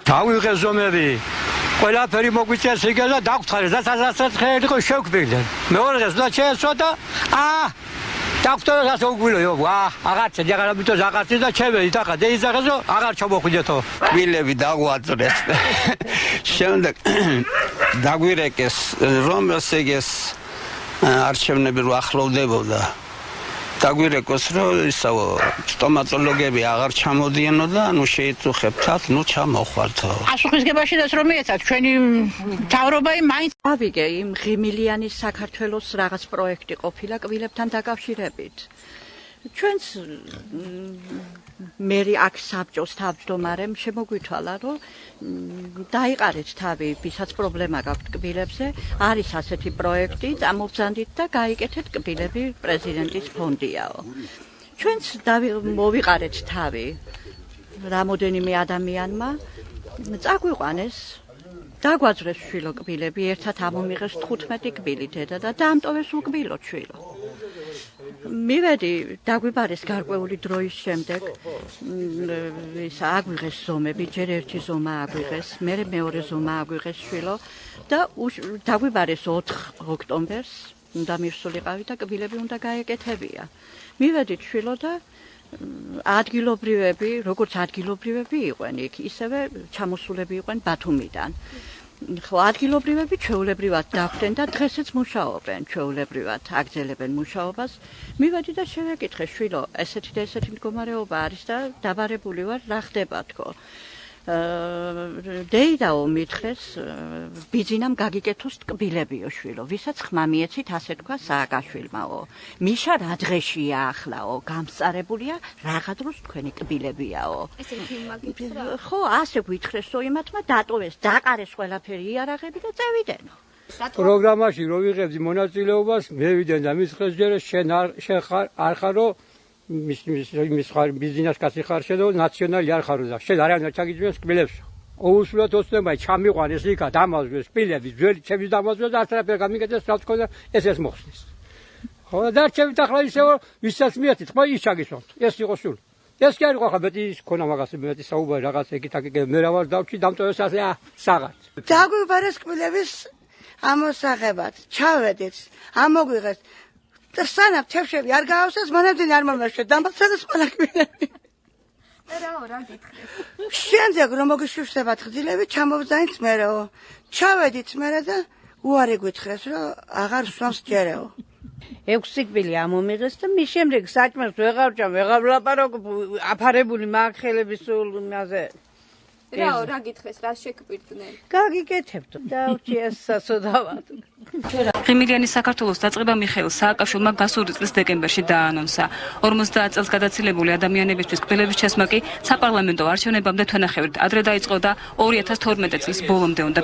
დავიღე ზომები. ყველაფერი მოგვიწეს იგივე და დაგვრთხარეს და სასაცილო ხელი იყო შევკვირდნენ. მეორე დღეს უნდა შეესვა და დაგვრთხარეს უგვილო აღარც ჯაგარაბიტოს აღარც და ჩემი თახა დეიზახესო აღარ ჩამოხვიდეთო. კბილები დაგვაწრეს. შემდეგ დაგვირეკეს რომ ესე ეს არჩევნები რო ახლოვდებოდა. დაგვირეკოს რომ ისაო სტომატოლოგები აღარ ჩამოდიენო და ანუ შეიწუხებთ, ნუ ჩამოხვართო. ასუხისგებაშიდაც რომ მიეცათ ჩვენი თავრობა მაინც ავიგე იმ ღიმილიანის საქართველოს რაღაც პროექტი ყოფილა კბილებთან დაკავშირებით. ჩვენც მერი აქ საბჭოს თავმჯდომარემ შემოგვითვალა რომ დაიყარეთ თავი, ვისაც პრობლემა გაქვთ კბილებზე, არის ასეთი პროექტი, წამოვბრძანდით და გაიკეთეთ კბილები პრეზიდენტის ფონდიაო. ჩვენც მოვიყარეთ თავი რამოდენიმე ადამიანმა, წაგვიყვანეს, დაგვაძრეს შვილო კბილები, ერთად ამომიღეს 15 კბილი დედა და დაამტოვეს უკბილო შვილო. მივედი დაგვიბარეს გარკვეული დროის შემდეგ აგვიღეს ზომები, ჯერ ერთი ზომა აგვიღეს, მერე მეორე ზომა აგვიღეს შვილო და დაგვიბარეს 4 ოქტომბერს უნდა მივსულიყავი და კბილები უნდა გაეკეთებია. მივედით შვილო და ადგილობრივები, როგორც ადგილობრივები იყვენ იქ, ისევე ჩამოსულები იყვენ ბათუმიდან. ხო, ადგილობრივები ჩვეულებრივად დახვდნენ და დღესაც მუშაობენ ჩვეულებრივად, აგრძელებენ მუშაობას. მივედი და შევეკითხე შვილო, ესეთი და ესეთი მდგომარეობა არის და დაბარებული ვარ, რა ხდება თქო. დეიდაო მითხრეს, ბიძინამ გაგიკეთოს კბილებიო შვილო, ვისაც ხმა მიეცით, ასე თქვა სააკაშვილმაო. მიშა რა დღეშია ახლაო, გამსწარებულია, რაღა დროს თქვენი კბილებიაო. ესეთი მაგითხრა? ხო, ასე გვითხრესო იმათმა, დატოვეს, დაყარეს ყველაფერი იარაღები და წევიდენო. პროგრამაში რო ვიღებდი მონაწილეობას, მე ვიდენ და მის ხელ შენ არ ხარო მის ხარ ბიზნეს კაცი ხარ შედო ნაციონალი არ ხარო და შენ არანაირ ჩაგიძვეს კბილებს. ოუსულად ოცნება ჩამიყვანეს იქა დამაზვეს კბილები, ძველი ჩემი დამაზვეს და არაფერ გამიგეთეს რა თქმა უნდა ეს მოხსნის. ხო და ჩემი ახლა ისევ ვისაც მიეთით, ხო ის ჩაგისვამთ. ეს იყო სულ. ეს კი არ იყო ხა მეტი ქონა მაგას მეტი საუბარი რაღაც ეკითაკი მე რა ვარ დავჭი დამტოვეს ასე საღარც. დაგვიბარეს კბილების ამოსაღებად. ჩავედით, ამოგვიღეს და სანამ თევშები არ გაავსეს, მანამდე არ მომეშვეთ, დამბაცდეს ყველა კბილები. რა გითხრეს? შემდეგ რომ მოგიშვებათ ხძილები, ჩამოვზაინთ მერეო. ჩავედით მერე და უარი გითხრეს, რომ აღარ სვამს ჯერეო. 6 კბილი ამომიღეს და მის შემდეგ საჭმელს ვეღარ ვლაპარაკობ, აფარებული მაქვს ხელების სულ იმაზე. რა გითხრეს, რა შეკბირდნენ? გაგიკეთებთ და უჩიეს სასოდავად. ღიმილიანის საქართველოს დაწყება მიხეილ სააკაშვილმა გასული წლის დეკემბერში დააანონსა. 50 წელს გადაცილებული ადამიანებისთვის კბილების ჩასმა კი საპარლამენტო არჩევნებამდე თვენახევრით ადრე დაიწყო და 2012 წლის ბოლომდე უნდა